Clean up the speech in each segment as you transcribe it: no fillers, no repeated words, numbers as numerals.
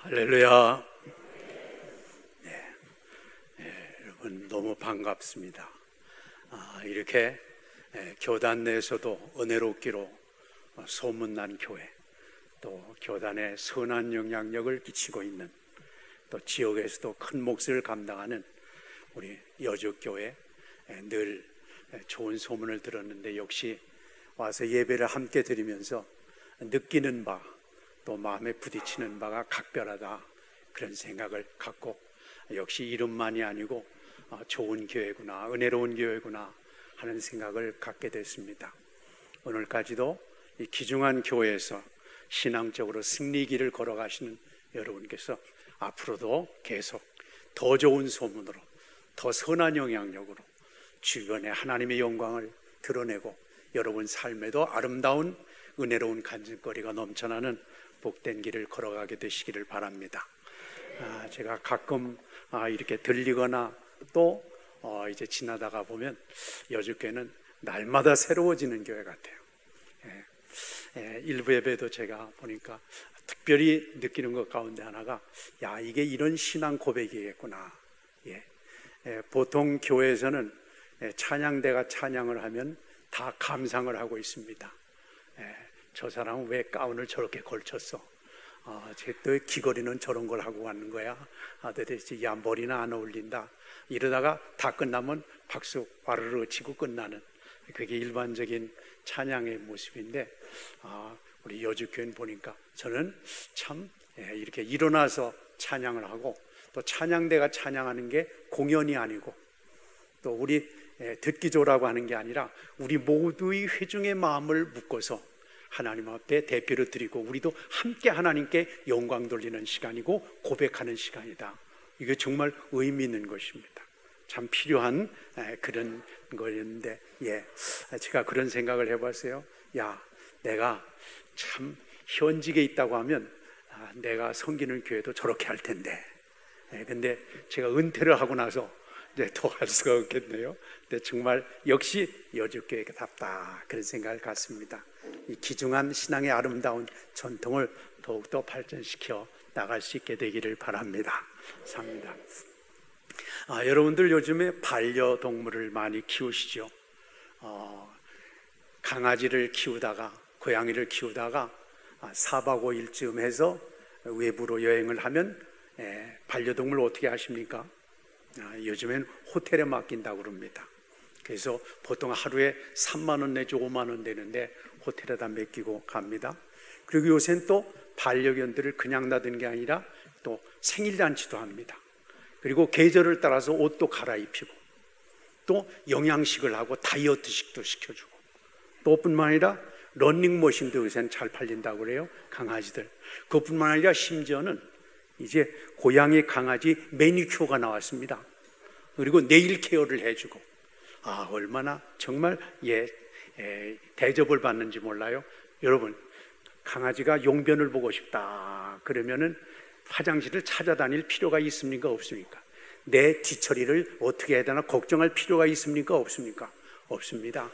할렐루야. 여러분 너무 반갑습니다. 이렇게 교단 내에서도 은혜롭기로 소문난 교회, 또 교단의 선한 영향력을 끼치고 있는, 또 지역에서도 큰 몫을 감당하는 우리 여주교회, 늘 좋은 소문을 들었는데 역시 와서 예배를 함께 드리면서 느끼는 바, 또 마음에 부딪히는 바가 각별하다, 그런 생각을 갖고 역시 이름만이 아니고 좋은 교회구나, 은혜로운 교회구나 하는 생각을 갖게 됐습니다. 오늘까지도 이 귀중한 교회에서 신앙적으로 승리길을 걸어가시는 여러분께서 앞으로도 계속 더 좋은 소문으로, 더 선한 영향력으로 주변에 하나님의 영광을 드러내고 여러분 삶에도 아름다운 은혜로운 간증거리가 넘쳐나는 복된 길을 걸어가게 되시기를 바랍니다. 제가 가끔 이렇게 들리거나 또 이제 지나다가 보면 여주교회는 날마다 새로워지는 교회 같아요. 일부 예배도 제가 보니까 특별히 느끼는 것 가운데 하나가, 야, 이게 이런 신앙 고백이겠구나. 보통 교회에서는 찬양대가 찬양을 하면 다 감상을 하고 있습니다. 저 사람은 왜 가운을 저렇게 걸쳤어? 또 귀걸이는 저런 걸 하고 왔는 거야? 도대체 야, 머리는 안 어울린다. 이러다가 다 끝나면 박수 와르르 치고 끝나는, 그게 일반적인 찬양의 모습인데, 우리 여주교회는 보니까 저는 참 이렇게 일어나서 찬양을 하고, 또 찬양대가 찬양하는 게 공연이 아니고, 또 우리 듣기조라고 하는 게 아니라 우리 모두의 회중의 마음을 묶어서 하나님 앞에 대표를 드리고 우리도 함께 하나님께 영광 돌리는 시간이고 고백하는 시간이다. 이게 정말 의미 있는 것입니다. 참 필요한 그런 거였는데, 제가 그런 생각을 해봤어요. 야, 내가 참 현직에 있다고 하면 내가 섬기는 교회도 저렇게 할 텐데, 근데 제가 은퇴를 하고 나서 이제 더 할 수가 없겠네요. 근데 정말 역시 여주교회답다, 그런 생각을 갖습니다. 이 귀중한 신앙의 아름다운 전통을 더욱더 발전시켜 나갈 수 있게 되기를 바랍니다. 삽니다. 여러분들 요즘에 반려동물을 많이 키우시죠? 강아지를 키우다가, 고양이를 키우다가 4박 5일쯤 해서 외부로 여행을 하면 반려동물 어떻게 하십니까? 요즘엔 호텔에 맡긴다고 그럽니다. 그래서 보통 하루에 3만 원 내지 5만 원 되는데 호텔에다 맡기고 갑니다. 그리고 요새는 또 반려견들을 그냥 놔두는 게 아니라 또 생일잔치도 합니다. 그리고 계절을 따라서 옷도 갈아입히고, 또 영양식을 하고 다이어트식도 시켜주고, 또 뿐만 아니라 러닝머신도 요새는 잘 팔린다고 그래요, 강아지들. 그것뿐만 아니라 심지어는 이제 고양이, 강아지 매니큐어가 나왔습니다. 그리고 네일 케어를 해주고, 얼마나 정말 대접을 받는지 몰라요. 여러분, 강아지가 용변을 보고 싶다 그러면은 화장실을 찾아다닐 필요가 있습니까, 없습니까? 내 뒤처리를 어떻게 해야 되나 걱정할 필요가 있습니까, 없습니까? 없습니다.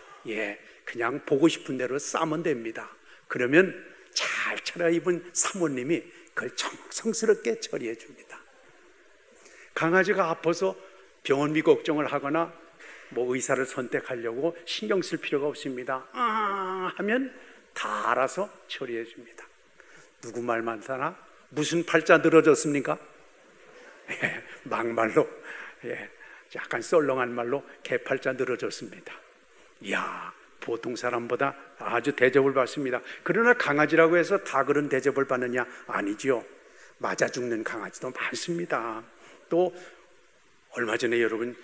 그냥 보고 싶은 대로 싸면 됩니다. 그러면 잘 차려입은 사모님이 그걸 정성스럽게 처리해 줍니다. 강아지가 아파서 병원비 걱정을 하거나 의사를 선택하려고 신경 쓸 필요가 없습니다. 하면 다 알아서 처리해 줍니다. 누구 말 많다나? 무슨 팔자 늘어졌습니까? 막말로, 약간 썰렁한 말로 개팔자 늘어졌습니다. 이야, 보통 사람보다 아주 대접을 받습니다. 그러나 강아지라고 해서 다 그런 대접을 받느냐? 아니죠. 맞아 죽는 강아지도 많습니다. 또 얼마 전에 여러분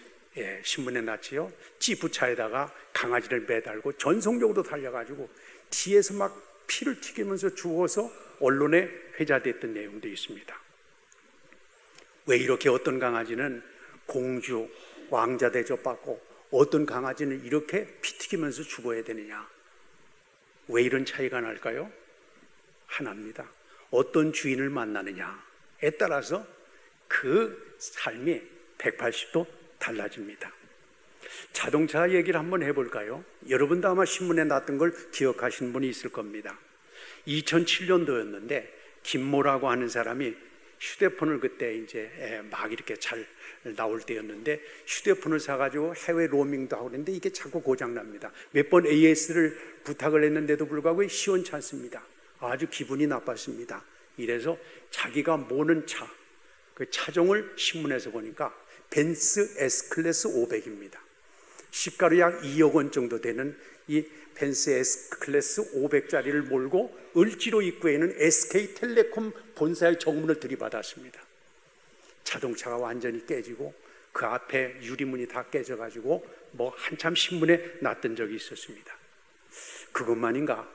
신문에 났지요. 지프차에다가 강아지를 매달고 전속력으로 달려가지고 뒤에서 막 피를 튀기면서 죽어서 언론에 회자됐던 내용도 있습니다. 왜 이렇게 어떤 강아지는 공주, 왕자 대접받고 어떤 강아지는 이렇게 피 튀기면서 죽어야 되느냐? 왜 이런 차이가 날까요? 하나입니다. 어떤 주인을 만나느냐에 따라서 그 삶이 180도 달라집니다. 자동차 얘기를 한번 해볼까요? 여러분도 아마 신문에 났던 걸 기억하시는 분이 있을 겁니다. 2007년도였는데 김모라고 하는 사람이 휴대폰을 그때 이제 막 이렇게 잘 나올 때였는데 휴대폰을 사가지고 해외 로밍도 하고 그랬는데 이게 자꾸 고장납니다. 몇 번 AS를 부탁을 했는데도 불구하고 시원치 않습니다. 아주 기분이 나빴습니다. 이래서 자기가 모는 차, 그 차종을 신문에서 보니까 벤츠 S클래스 500입니다. 시가로 약 2억 원 정도 되는 이 벤츠 S클래스 500짜리를 몰고 을지로 입구에 있는 SK텔레콤 본사의 정문을 들이받았습니다. 자동차가 완전히 깨지고 그 앞에 유리문이 다 깨져가지고 뭐 한참 신문에 났던 적이 있었습니다. 그것만인가?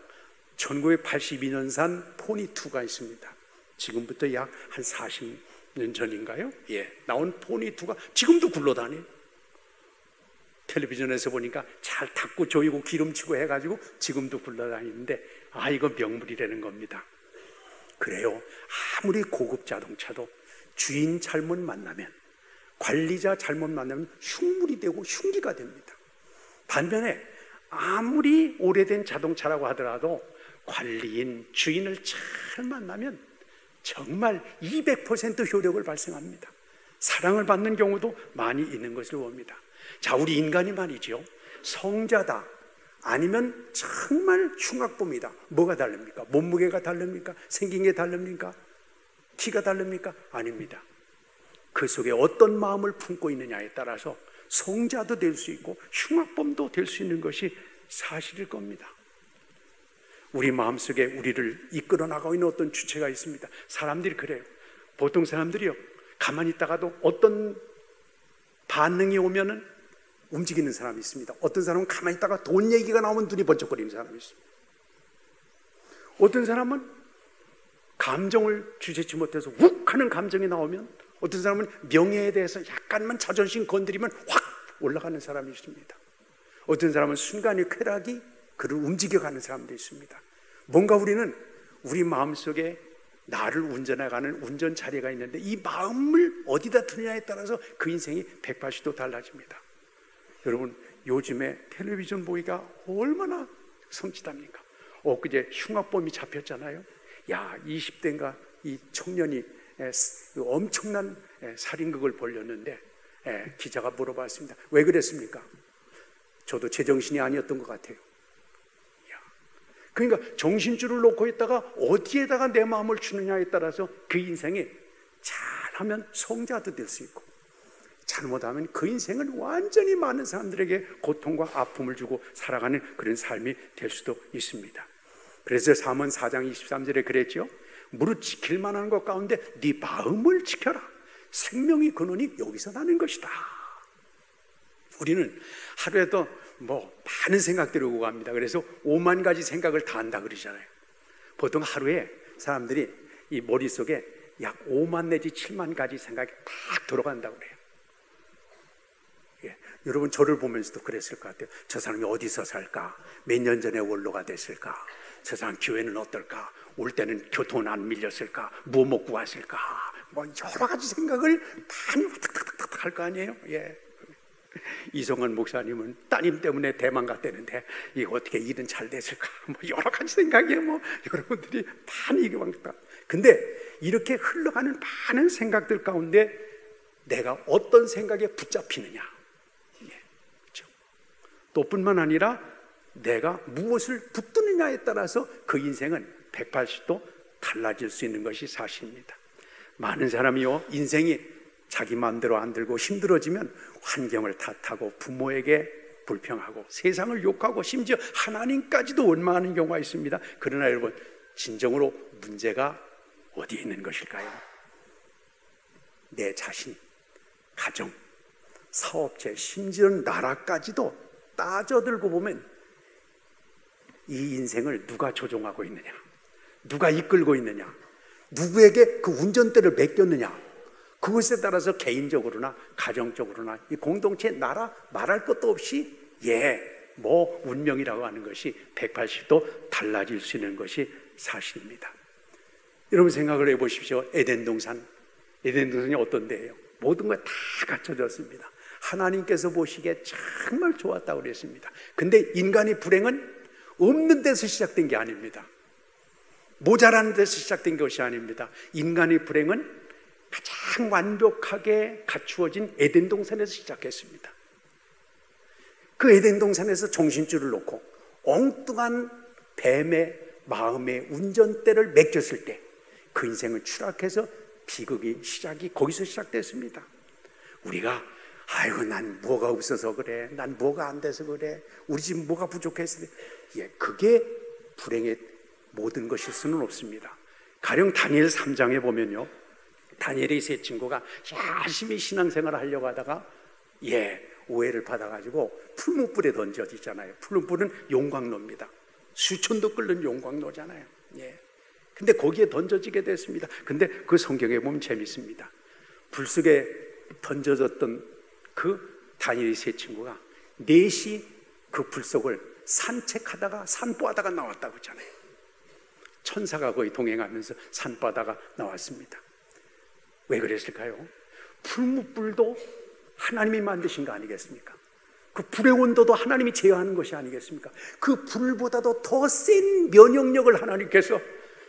1982년산 포니2가 있습니다. 지금부터 약 한 40년 전인가요? 나온 포니2가 지금도 굴러다녀요. 텔레비전에서 보니까 잘 닦고 조이고 기름치고 해가지고 지금도 굴러다니는데 이거 명물이라는 겁니다. 그래요. 아무리 고급 자동차도 주인 잘못 만나면, 관리자 잘못 만나면 흉물이 되고 흉기가 됩니다. 반면에 아무리 오래된 자동차라고 하더라도 관리인, 주인을 잘 만나면 정말 200% 효력을 발생합니다. 사랑을 받는 경우도 많이 있는 것을 봅니다. 자, 우리 인간이 말이죠, 성자다 아니면 정말 흉악범이다. 뭐가 다릅니까? 몸무게가 다릅니까? 생긴 게 다릅니까? 키가 다릅니까? 아닙니다. 그 속에 어떤 마음을 품고 있느냐에 따라서 성자도 될 수 있고 흉악범도 될 수 있는 것이 사실일 겁니다. 우리 마음속에 우리를 이끌어 나가고 있는 어떤 주체가 있습니다. 사람들이 그래요. 보통 사람들이요, 가만히 있다가도 어떤 반응이 오면은 움직이는 사람이 있습니다. 어떤 사람은 가만히 있다가 돈 얘기가 나오면 눈이 번쩍거리는 사람이 있습니다. 어떤 사람은 감정을 주체치 못해서 욱하는 감정이 나오면, 어떤 사람은 명예에 대해서 약간만 자존심 건드리면 확 올라가는 사람이 있습니다. 어떤 사람은 순간의 쾌락이 그를 움직여가는 사람도 있습니다. 뭔가 우리는 우리 마음속에 나를 운전해가는 운전자리가 있는데 이 마음을 어디다 두느냐에 따라서 그 인생이 180도 달라집니다. 여러분, 요즘에 텔레비전 보기가 얼마나 섬찟합니까? 엊그제 흉악범이 잡혔잖아요. 20대인가 이 청년이 엄청난 살인극을 벌였는데 기자가 물어봤습니다. 왜 그랬습니까? 저도 제정신이 아니었던 것 같아요. 그러니까 정신줄을 놓고 있다가 어디에다가 내 마음을 주느냐에 따라서 그 인생이 잘하면 성자도 될 수 있고, 잘못하면 그 인생은 완전히 많은 사람들에게 고통과 아픔을 주고 살아가는 그런 삶이 될 수도 있습니다. 그래서 잠언 4장 23절에 그랬죠. 무릇 지킬 만한 것 가운데 네 마음을 지켜라. 생명의 근원이 여기서 나는 것이다. 우리는 하루에도 많은 생각들이 오고 갑니다. 그래서 5만 가지 생각을 다 한다 그러잖아요. 보통 하루에 사람들이 이 머릿속에 약 5만 내지 7만 가지 생각이 딱 들어간다고 그래요. 여러분, 저를 보면서도 그랬을 것 같아요. 저 사람이 어디서 살까? 몇 년 전에 원로가 됐을까? 저 사람 교회는 어떨까? 올 때는 교통은 안 밀렸을까? 뭐 먹고 왔을까? 여러 가지 생각을 많이 탁탁탁탁 할 거 아니에요? 이성원 목사님은 따님 때문에 대만 갔다는데 이거 어떻게 일은 잘 됐을까? 여러 가지 생각에 여러분들이 많이 이게 많다. 근데 이렇게 흘러가는 많은 생각들 가운데 내가 어떤 생각에 붙잡히느냐, 그렇죠? 또 뿐만 아니라 내가 무엇을 붙드느냐에 따라서 그 인생은 180도 달라질 수 있는 것이 사실입니다. 많은 사람이요, 인생이 자기 마음대로 안 들고 힘들어지면 환경을 탓하고 부모에게 불평하고 세상을 욕하고 심지어 하나님까지도 원망하는 경우가 있습니다. 그러나 여러분, 진정으로 문제가 어디에 있는 것일까요? 내 자신, 가정, 사업체, 심지어 나라까지도 따져들고 보면 이 인생을 누가 조종하고 있느냐, 누가 이끌고 있느냐, 누구에게 그 운전대를 맡겼느냐, 그것에 따라서 개인적으로나 가정적으로나 이 공동체, 나라 말할 것도 없이 운명이라고 하는 것이 180도 달라질 수 있는 것이 사실입니다. 여러분 생각을 해보십시오. 에덴 동산이 어떤 데예요? 모든 거 다 갖춰졌습니다. 하나님께서 보시기에 정말 좋았다고 그랬습니다. 근데 인간의 불행은 없는 데서 시작된 게 아닙니다. 모자라는 데서 시작된 것이 아닙니다. 인간의 불행은 가장 완벽하게 갖추어진 에덴 동산에서 시작했습니다. 그 에덴 동산에서 정신줄을 놓고 엉뚱한 뱀의 마음의 운전대를 맡겼을 때 그 인생을 추락해서 비극이 시작이 거기서 시작됐습니다. 우리가 아이고 난 뭐가 없어서 그래, 난 뭐가 안 돼서 그래, 우리 집 뭐가 부족해서 그래. 그게 불행의 모든 것일 수는 없습니다. 가령 다니엘 3장에 보면요, 다니엘의 세 친구가 열심히 신앙생활을 하려고 하다가 오해를 받아가지고 풀무불에 던져지잖아요. 풀무불은 용광로입니다. 수천도 끓는 용광로잖아요. 근데 거기에 던져지게 됐습니다. 근데 그 성경에 보면 재밌습니다. 불 속에 던져졌던 그 다니엘의 세 친구가 넷이 그 불 속을 산책하다가 산보하다가 나왔다고 했잖아요. 천사가 거의 동행하면서 산보하다가 나왔습니다. 왜 그랬을까요? 풀무불도 하나님이 만드신 거 아니겠습니까? 그 불의 온도도 하나님이 제어하는 것이 아니겠습니까? 그 불보다도 더 센 면역력을 하나님께서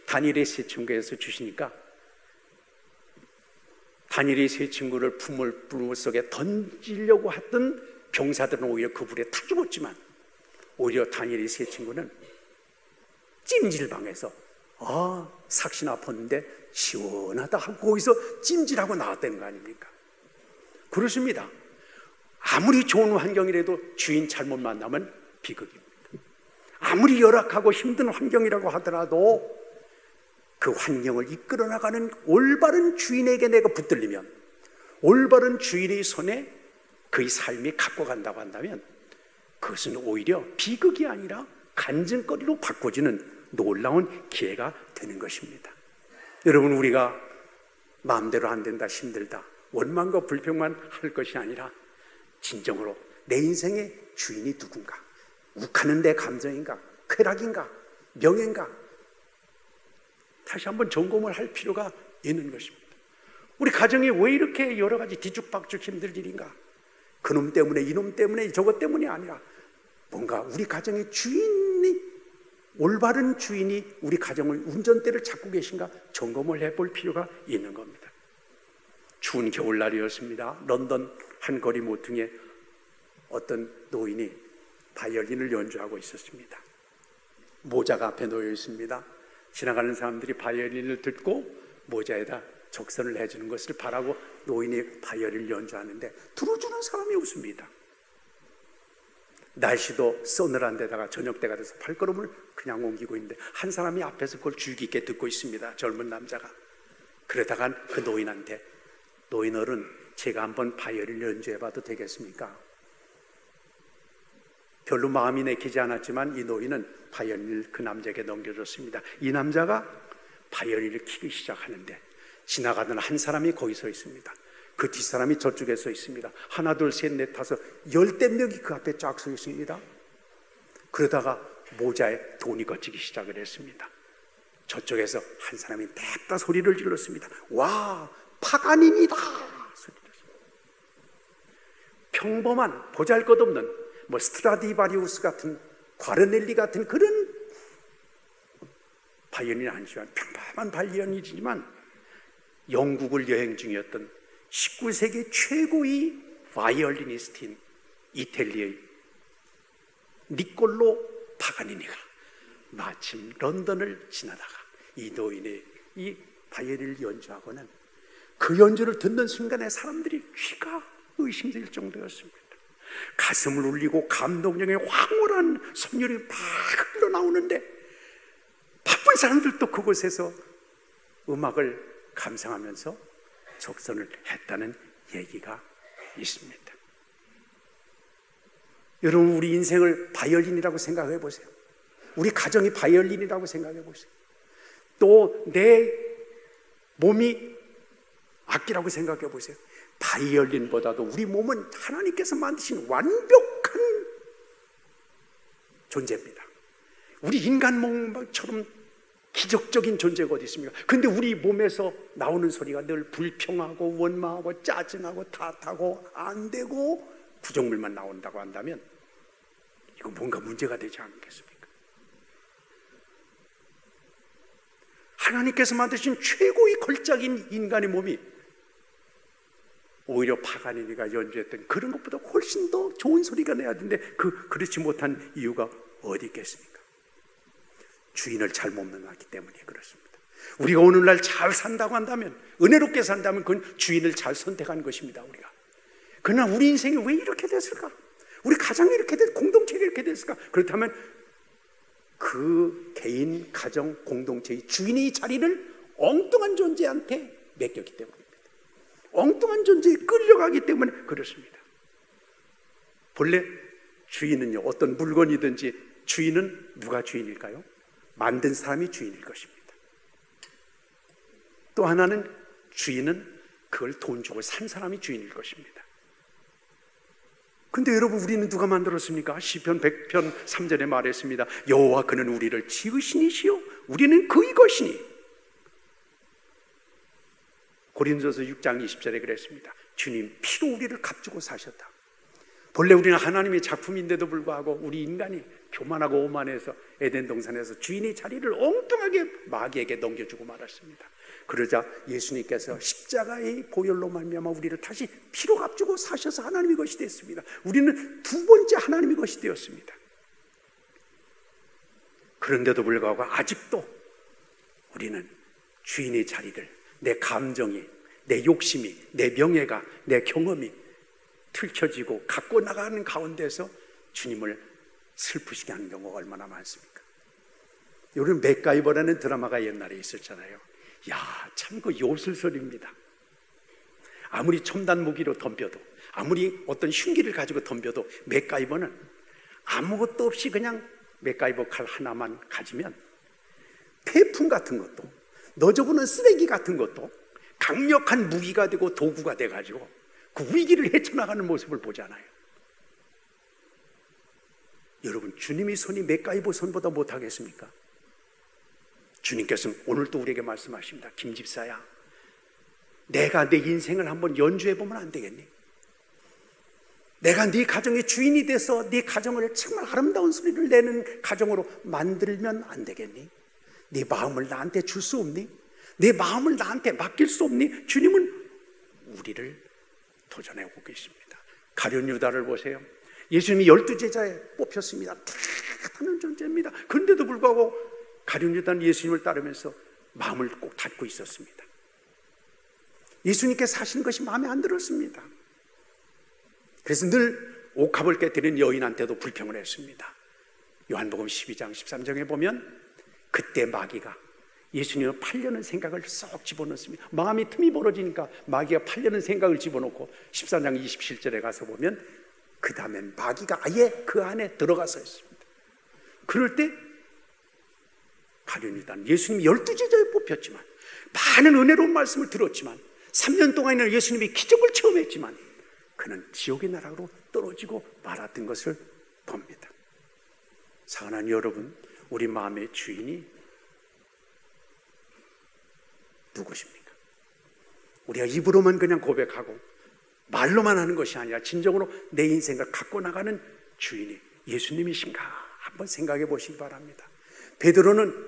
다니엘의 세 친구에서 주시니까 다니엘의 세 친구를 풀무 속에 던지려고 했던 병사들은 오히려 그 불에 타 죽었지만 오히려 다니엘의 세 친구는 찜질방에서 삭신 아팠는데 시원하다 하고 거기서 찜질하고 나왔다는 거 아닙니까? 그렇습니다. 아무리 좋은 환경이라도 주인 잘못 만나면 비극입니다. 아무리 열악하고 힘든 환경이라고 하더라도 그 환경을 이끌어 나가는 올바른 주인에게 내가 붙들리면, 올바른 주인의 손에 그의 삶이 갖고 간다고 한다면 그것은 오히려 비극이 아니라 간증거리로 바꿔지는 놀라운 기회가 되는 것입니다. 여러분, 우리가 마음대로 안 된다, 힘들다, 원망과 불평만 할 것이 아니라 진정으로 내 인생의 주인이 누군가, 욱하는 내 감정인가, 쾌락인가, 명예인가, 다시 한번 점검을 할 필요가 있는 것입니다. 우리 가정이 왜 이렇게 여러 가지 뒤죽박죽 힘들 일인가? 그놈 때문에, 이놈 때문에, 저것 때문이 아니라 뭔가 우리 가정의 주인이, 올바른 주인이 우리 가정을 운전대를 잡고 계신가 점검을 해볼 필요가 있는 겁니다. 추운 겨울날이었습니다. 런던 한 거리 모퉁이에 어떤 노인이 바이올린을 연주하고 있었습니다. 모자가 앞에 놓여 있습니다. 지나가는 사람들이 바이올린을 듣고 모자에다 적선을 해주는 것을 바라고 노인이 바이올린을 연주하는데 들어주는 사람이 없습니다. 날씨도 서늘한 데다가 저녁 때가 돼서 발걸음을 그냥 옮기고 있는데 한 사람이 앞에서 그걸 주의 깊게 듣고 있습니다. 젊은 남자가. 그러다가 그 노인한테, 노인 어른, 제가 한번 바이올린 연주해봐도 되겠습니까? 별로 마음이 내키지 않았지만 이 노인은 바이올린을 그 남자에게 넘겨줬습니다. 이 남자가 바이올린을 키기 시작하는데 지나가던 한 사람이 거기 서 있습니다. 그 뒷사람이 저쪽에 서 있습니다. 하나, 둘, 셋, 넷, 다섯, 10대 명이 그 앞에 쫙 서 있습니다. 그러다가 모자에 돈이 걷히기 시작을 했습니다. 저쪽에서 한 사람이 냅다 소리를 질렀습니다. 와, 파가닌이다! 평범한 보잘것없는 스트라디바리우스 같은, 과르넬리 같은 그런 바이올린이 아니지만 평범한 바이올린이지만 영국을 여행 중이었던 19세기 최고의 바이올리니스트인 이탈리아의 니콜로 파가니니가 마침 런던을 지나다가 이 노인의 이 바이올린을 연주하고는 그 연주를 듣는 순간에 사람들이 귀가 의심될 정도였습니다. 가슴을 울리고 감동적인 황홀한 선율이 막 흘러나오는데 바쁜 사람들도 그곳에서 음악을 감상하면서 적선을 했다는 얘기가 있습니다. 여러분, 우리 인생을 바이올린이라고 생각해 보세요. 우리 가정이 바이올린이라고 생각해 보세요. 또 내 몸이 악기라고 생각해 보세요. 바이올린보다도 우리 몸은 하나님께서 만드신 완벽한 존재입니다. 우리 인간 몸처럼 기적적인 존재가 어디 있습니까? 근데 우리 몸에서 나오는 소리가 늘 불평하고 원망하고 짜증하고 탓하고 안 되고 구정물만 나온다고 한다면 이거 뭔가 문제가 되지 않겠습니까? 하나님께서 만드신 최고의 걸작인 인간의 몸이 오히려 파가니니가 연주했던 그런 것보다 훨씬 더 좋은 소리가 나야 되는데 그렇지 못한 이유가 어디 있겠습니까? 주인을 잘못 만났기 때문에 그렇습니다. 우리가 오늘날 잘 산다고 한다면, 은혜롭게 산다면 그건 주인을 잘 선택한 것입니다. 우리가. 그러나 우리 인생이 왜 이렇게 됐을까? 우리 가정이 이렇게 됐을까? 공동체가 이렇게 됐을까? 그렇다면 그 개인, 가정, 공동체의 주인의 자리를 엉뚱한 존재한테 맡겼기 때문입니다. 엉뚱한 존재에 끌려가기 때문에 그렇습니다. 본래 주인은요, 어떤 물건이든지 주인은 누가 주인일까요? 만든 사람이 주인일 것입니다. 또 하나는 주인은 그걸 돈 주고 산 사람이 주인일 것입니다. 근데 여러분, 우리는 누가 만들었습니까? 시편 100편 3절에 말했습니다. 여호와 그는 우리를 지으시니시요 우리는 그의 것이니. 고린도서 6장 20절에 그랬습니다. 주님 피로 우리를 값주고 사셨다. 본래 우리는 하나님의 작품인데도 불구하고 우리 인간이 교만하고 오만해서 에덴 동산에서 주인의 자리를 엉뚱하게 마귀에게 넘겨주고 말았습니다. 그러자 예수님께서 십자가의 보혈로 말미암아 우리를 다시 피로 값주고 사셔서 하나님의 것이 됐습니다. 우리는 두 번째 하나님의 것이 되었습니다. 그런데도 불구하고 아직도 우리는 주인의 자리를, 내 감정이, 내 욕심이, 내 명예가, 내 경험이 틀켜지고 갖고 나가는 가운데서 주님을 슬프시게 하는 경우가 얼마나 많습니까? 여러분, 맥가이버라는 드라마가 옛날에 있었잖아요. 야, 참 그 요술설입니다. 아무리 첨단 무기로 덤벼도, 아무리 어떤 흉기를 가지고 덤벼도 맥가이버는 아무것도 없이 그냥 맥가이버 칼 하나만 가지면 폐품 같은 것도, 너저분한 쓰레기 같은 것도 강력한 무기가 되고 도구가 돼가지고 그 위기를 헤쳐나가는 모습을 보잖아요. 여러분, 주님의 손이 맥가이버 손보다 못하겠습니까? 주님께서는 오늘 또 우리에게 말씀하십니다. 김집사야, 내가 내 인생을 한번 연주해보면 안 되겠니? 내가 네 가정의 주인이 돼서 네 가정을 정말 아름다운 소리를 내는 가정으로 만들면 안 되겠니? 네 마음을 나한테 줄 수 없니? 내 마음을 나한테 맡길 수 없니? 주님은 우리를 도전해 오고 계십니다. 가룟 유다를 보세요. 예수님이 12제자에 뽑혔습니다. 하는 존재입니다. 그런데도 불구하고 가룟 유다는 예수님을 따르면서 마음을 꼭 닫고 있었습니다. 예수님께서 하시는 것이 마음에 안 들었습니다. 그래서 늘 옥합을 깨뜨린 여인한테도 불평을 했습니다. 요한복음 12장 13장에 보면 그때 마귀가 예수님을 팔려는 생각을 쏙 집어넣습니다. 마음이 틈이 벌어지니까 마귀가 팔려는 생각을 집어넣고 14장 27절에 가서 보면 그 다음에 마귀가 아예 그 안에 들어가서 했습니다. 그럴 때 가룟 유다는 예수님이 12제자에 뽑혔지만, 많은 은혜로운 말씀을 들었지만, 3년 동안이나 예수님이 기적을 체험했지만 그는 지옥의 나라로 떨어지고 말았던 것을 봅니다. 사랑하는 여러분, 우리 마음의 주인이 누구십니까? 우리가 입으로만 그냥 고백하고 말로만 하는 것이 아니라 진정으로 내 인생을 갖고 나가는 주인이 예수님이신가 한번 생각해 보시기 바랍니다. 베드로는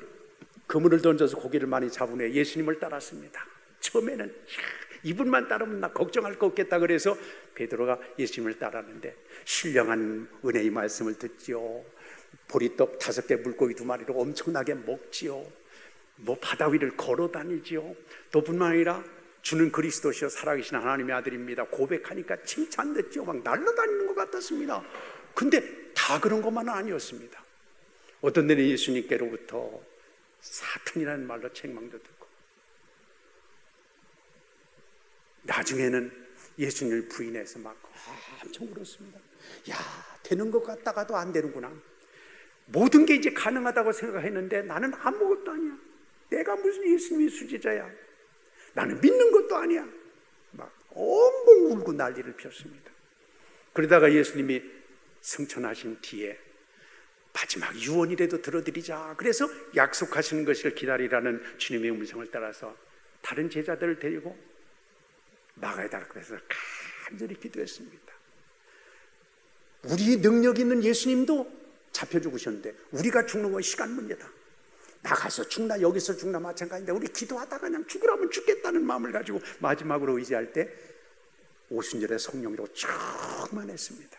그물을 던져서 고기를 많이 잡은 후에 예수님을 따랐습니다. 처음에는 이분만 따르면 나 걱정할 거 없겠다 그래서 베드로가 예수님을 따랐는데 신령한 은혜의 말씀을 듣지요. 보리떡 5개 물고기 2마리로 엄청나게 먹지요. 뭐 바다 위를 걸어 다니지요. 또 뿐만 아니라 주는 그리스도시요 살아계신 하나님의 아들입니다 고백하니까 칭찬됐죠. 막 날아다니는 것 같았습니다. 근데 다 그런 것만은 아니었습니다. 어떤 때는 예수님께로부터 사탄이라는 말로 책망도 듣고, 나중에는 예수님을 부인해서 막 엄청 울었습니다. 야, 되는 것 같다가도 안 되는구나. 모든 게 이제 가능하다고 생각했는데 나는 아무것도 아니야. 내가 무슨 예수님의 수제자야. 나는 믿는 것도 아니야. 막 엉엉 울고 난리를 폈습니다. 그러다가 예수님이 승천하신 뒤에 마지막 유언이라도 들어드리자. 그래서 약속하시는 것을 기다리라는 주님의 음성을 따라서 다른 제자들을 데리고 나가야 될 것에서 간절히 기도했습니다. 우리 능력 있는 예수님도 잡혀 죽으셨는데 우리가 죽는 건 시간 문제다. 나가서 죽나 여기서 죽나 마찬가지인데 우리 기도하다가 그냥 죽으라면 죽겠다는 마음을 가지고 마지막으로 의지할 때 오순절에 성령으로 충만했습니다.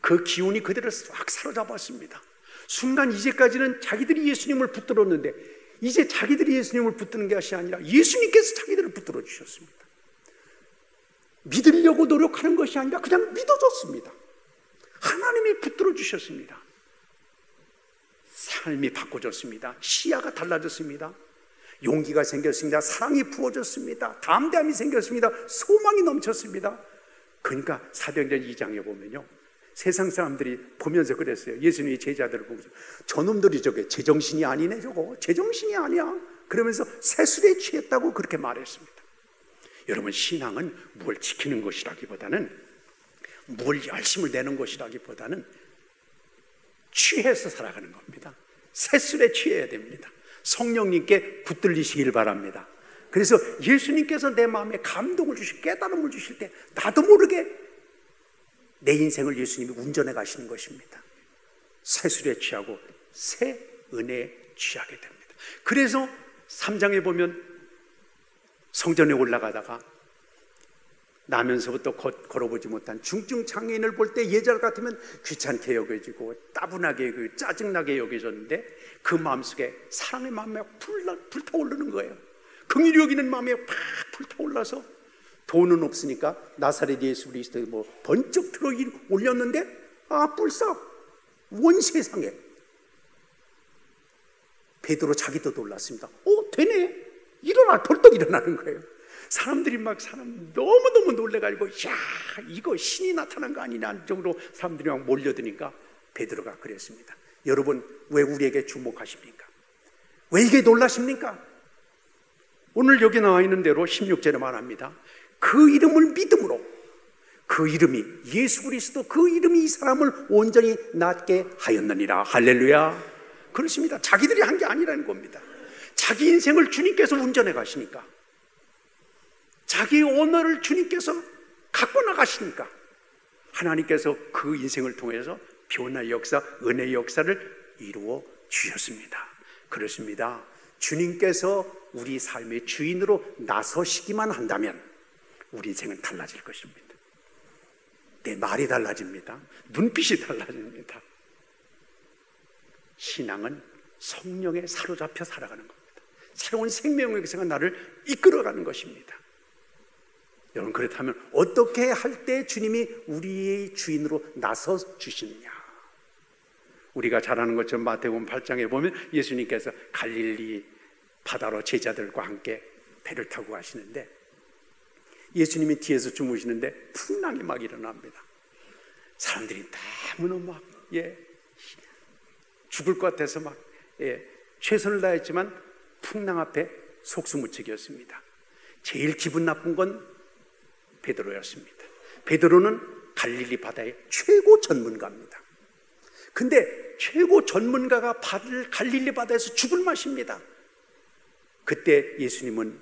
그 기운이 그들을 싹 사로잡았습니다. 순간 이제까지는 자기들이 예수님을 붙들었는데 이제 자기들이 예수님을 붙드는 것이 아니라 예수님께서 자기들을 붙들어 주셨습니다. 믿으려고 노력하는 것이 아니라 그냥 믿어졌습니다. 하나님이 붙들어 주셨습니다. 삶이 바꿔졌습니다. 시야가 달라졌습니다. 용기가 생겼습니다. 사랑이 부어졌습니다. 담대함이 생겼습니다. 소망이 넘쳤습니다. 그러니까 사도행전 2장에 보면요, 세상 사람들이 보면서 그랬어요. 예수님이 제자들을 보면서 저놈들이 저게 제정신이 아니네, 저거 제정신이 아니야, 그러면서 세술에 취했다고 그렇게 말했습니다. 여러분, 신앙은 뭘 지키는 것이라기보다는, 뭘 열심을 내는 것이라기보다는 취해서 살아가는 겁니다. 세술에 취해야 됩니다. 성령님께 붙들리시길 바랍니다. 그래서 예수님께서 내 마음에 감동을 주실, 깨달음을 주실 때 나도 모르게 내 인생을 예수님이 운전해 가시는 것입니다. 세술에 취하고 새 은혜에 취하게 됩니다. 그래서 3장에 보면 성전에 올라가다가 나면서부터 걸어보지 못한 중증 장애인을 볼 때 예절 같으면 귀찮게 여겨지고 따분하게 짜증나게 여겨졌는데 그 마음속에 사랑의 마음이 불타오르는 거예요. 긍휼히 여기는 마음이 팍 불타올라서 돈은 없으니까 나사렛 예수 그리스도에 번쩍 들어 올렸는데 뿔싸 온 세상에 베드로 자기도 놀랐습니다. 되네, 일어나, 벌떡 일어나는 거예요. 사람들이 사람 너무너무 놀래가지고 야, 이거 신이 나타난 거 아니냐 정도로 사람들이 막 몰려드니까 베드로가 그랬습니다. 여러분, 왜 우리에게 주목하십니까? 왜 이게 놀라십니까? 오늘 여기 나와 있는 대로 16절에 말합니다. 그 이름을 믿음으로, 그 이름이 예수 그리스도, 그 이름이 이 사람을 온전히 낫게 하였느니라. 할렐루야. 그렇습니다. 자기들이 한 게 아니라는 겁니다. 자기 인생을 주님께서 운전해 가시니까, 자기 오너를 주님께서 갖고 나가시니까 하나님께서 그 인생을 통해서 변화의 역사, 은혜의 역사를 이루어 주셨습니다. 그렇습니다. 주님께서 우리 삶의 주인으로 나서시기만 한다면 우리 인생은 달라질 것입니다. 내 말이 달라집니다. 눈빛이 달라집니다. 신앙은 성령에 사로잡혀 살아가는 겁니다. 새로운 생명의 역사가 나를 이끌어가는 것입니다. 여러분, 그렇다면 어떻게 할 때 주님이 우리의 주인으로 나서 주시느냐? 우리가 잘 아는 것처럼 마태복음 8장에 보면 예수님께서 갈릴리 바다로 제자들과 함께 배를 타고 가시는데 예수님이 뒤에서 주무시는데 풍랑이 막 일어납니다. 사람들이 너무너무 죽을 것 같아서 최선을 다했지만 풍랑 앞에 속수무책이었습니다. 제일 기분 나쁜 건 베드로였습니다. 베드로는 갈릴리 바다의 최고 전문가입니다. 근데 최고 전문가가 갈릴리 바다에서 죽을 맛입니다. 그때 예수님은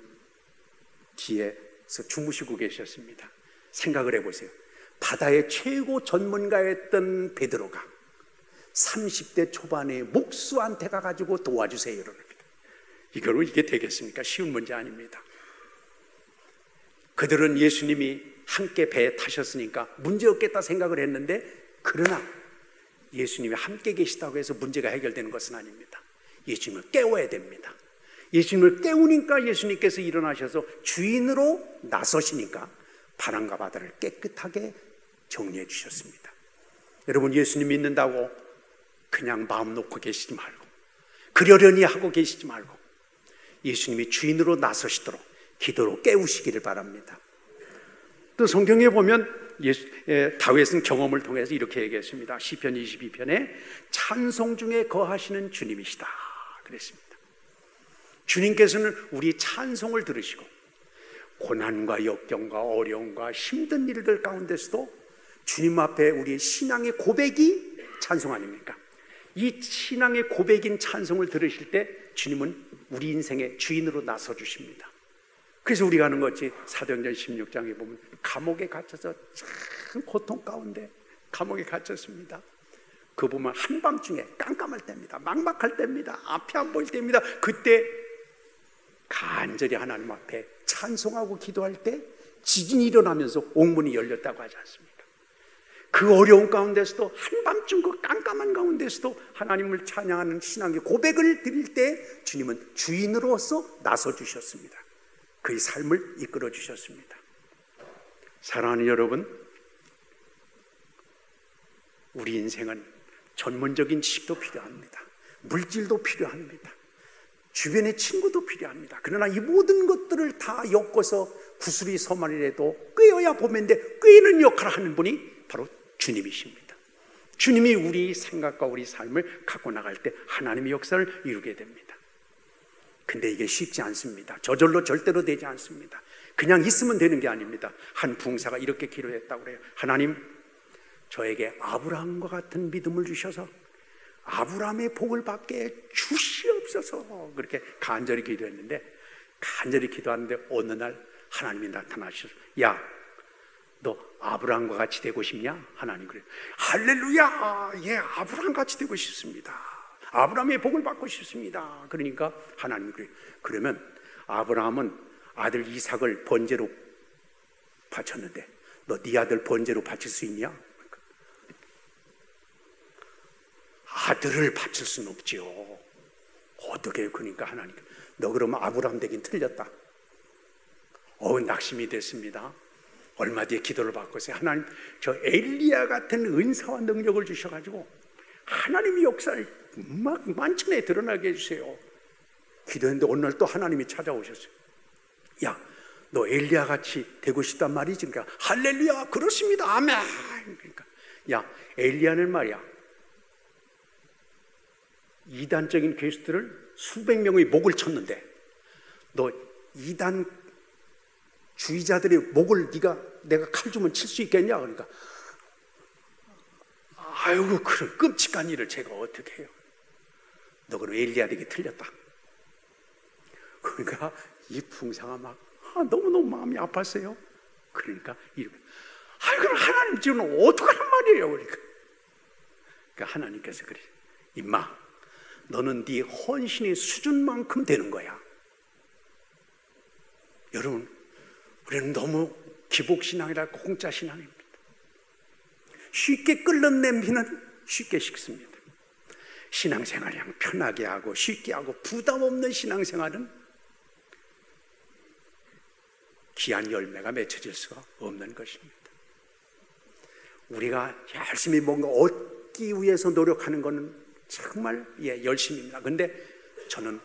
뒤에서 주무시고 계셨습니다. 생각을 해보세요. 바다의 최고 전문가였던 베드로가 30대 초반에 목수한테 가가지고 도와주세요 이럽니다. 이게 되겠습니까? 쉬운 문제 아닙니다. 그들은 예수님이 함께 배에 타셨으니까 문제 없겠다 생각을 했는데, 그러나 예수님이 함께 계시다고 해서 문제가 해결되는 것은 아닙니다. 예수님을 깨워야 됩니다. 예수님을 깨우니까 예수님께서 일어나셔서 주인으로 나서시니까 바람과 바다를 깨끗하게 정리해 주셨습니다. 여러분, 예수님 믿는다고 그냥 마음 놓고 계시지 말고, 그러려니 하고 계시지 말고 예수님이 주인으로 나서시도록 기도로 깨우시기를 바랍니다. 또 성경에 보면 다윗은 경험을 통해서 이렇게 얘기했습니다. 시편 22편에 찬송 중에 거하시는 주님이시다 그랬습니다. 주님께서는 우리 찬송을 들으시고 고난과 역경과 어려움과 힘든 일들 가운데서도 주님 앞에 우리의 신앙의 고백이 찬송 아닙니까? 이 신앙의 고백인 찬송을 들으실 때 주님은 우리 인생의 주인으로 나서 주십니다. 그래서 우리가 하는 것이 사도행전 16장에 보면 감옥에 갇혀서 참 고통 가운데 감옥에 갇혔습니다. 그 보면 한밤중에 깜깜할 때입니다. 막막할 때입니다. 앞이 안 보일 때입니다. 그때 간절히 하나님 앞에 찬송하고 기도할 때 지진이 일어나면서 옥문이 열렸다고 하지 않습니까? 그 어려운 가운데서도 한밤중 그 깜깜한 가운데서도 하나님을 찬양하는 신앙의 고백을 드릴 때 주님은 주인으로서 나서 주셨습니다. 그의 삶을 이끌어 주셨습니다. 사랑하는 여러분, 우리 인생은 전문적인 지식도 필요합니다. 물질도 필요합니다. 주변의 친구도 필요합니다. 그러나 이 모든 것들을 다 엮어서 구슬이 서만이라도 꿰어야 보면데 꿰는 역할을 하는 분이 바로 주님이십니다. 주님이 우리 생각과 우리 삶을 갖고 나갈 때 하나님의 역사를 이루게 됩니다. 근데 이게 쉽지 않습니다. 저절로 절대로 되지 않습니다. 그냥 있으면 되는 게 아닙니다. 한 부흥사가 이렇게 기도했다고 그래요. 하나님, 저에게 아브라함과 같은 믿음을 주셔서 아브라함의 복을 받게 주시옵소서. 그렇게 간절히 기도했는데, 간절히 기도하는데 어느 날 하나님이 나타나셔서, 야, 너 아브라함과 같이 되고 싶냐? 하나님 그래요. 할렐루야! 예, 아브라함 같이 되고 싶습니다. 아브라함의 복을 받고 싶습니다. 그러니까 하나님이 그래요. 그러면 아브라함은 아들 이삭을 번제로 바쳤는데 너 네 아들 번제로 바칠 수 있냐? 아들을 바칠 수는 없지요. 어떻게 해요? 그러니까 하나님, 너 그러면 아브라함 되긴 틀렸다. 낙심이 됐습니다. 얼마 뒤에 기도를 바꿨어요. 하나님, 저 엘리야 같은 은사와 능력을 주셔가지고 하나님의 역사를 막 만천에 드러나게 해주세요. 기도했는데 어느 날 또 하나님이 찾아오셨어요. 야, 너 엘리야 같이 되고 싶단 말이지? 그러니까 할렐루야, 그렇습니다, 아멘. 그러니까 야, 엘리야는 말이야, 이단적인 괴수들을 수백 명의 목을 쳤는데 너 이단 주의자들의 목을 내가 칼 주면 칠 수 있겠냐? 그러니까 아이고, 그런 끔찍한 일을 제가 어떻게 해요? 너 그럼 엘리야 되기 틀렸다. 그러니까 이 풍사가 막 너무너무 마음이 아팠어요. 그러니까 그럼 하나님 지금 어떡하란 말이에요? 그러니까 하나님께서 그래, 임마, 너는 네 헌신의 수준만큼 되는 거야. 여러분, 우리는 너무 기복신앙이라 공짜 신앙입니다. 쉽게 끓는 냄비는 쉽게 식습니다. 신앙생활을 그냥 편하게 하고 쉽게 하고 부담 없는 신앙생활은 귀한 열매가 맺혀질 수가 없는 것입니다. 우리가 열심히 뭔가 얻기 위해서 노력하는 것은 정말 열심입니다. 근데 저는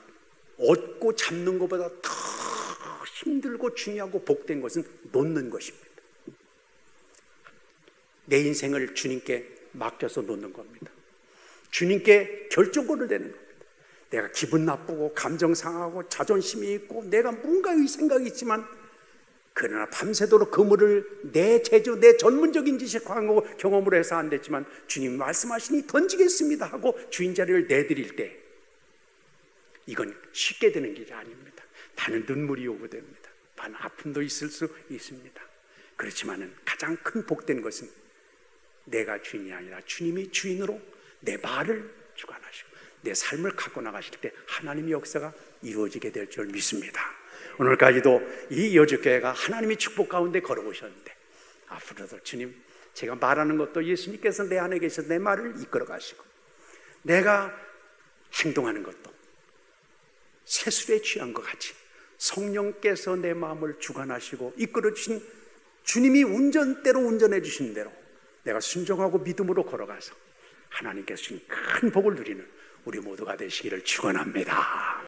얻고 잡는 것보다 더 힘들고 중요하고 복된 것은 놓는 것입니다. 내 인생을 주님께 맡겨서 놓는 겁니다. 주님께 결정권을 내는 겁니다. 내가 기분 나쁘고 감정 상하고 자존심이 있고 내가 뭔가의 생각이 있지만, 그러나 밤새도록 그물을 내 재주, 내 전문적인 지식하고 경험으로 해서 안 됐지만 주님 말씀하시니 던지겠습니다 하고 주인 자리를 내드릴 때, 이건 쉽게 되는 길이 아닙니다. 많은 눈물이 요구됩니다. 많은 아픔도 있을 수 있습니다. 그렇지만은 가장 큰 복된 것은 내가 주인이 아니라 주님이 주인으로 내 말을 주관하시고 내 삶을 갖고 나가실 때 하나님의 역사가 이루어지게 될 줄 믿습니다. 오늘까지도 이 여주교회가 하나님의 축복 가운데 걸어오셨는데, 앞으로도 주님, 제가 말하는 것도 예수님께서 내 안에 계셔서 내 말을 이끌어 가시고, 내가 행동하는 것도 세술에 취한 것 같이 성령께서 내 마음을 주관하시고 이끌어 주신 주님이 운전대로 운전해 주신 대로 내가 순종하고 믿음으로 걸어가서 하나님께서 주신 큰 복을 누리는 우리 모두가 되시기를 축원합니다.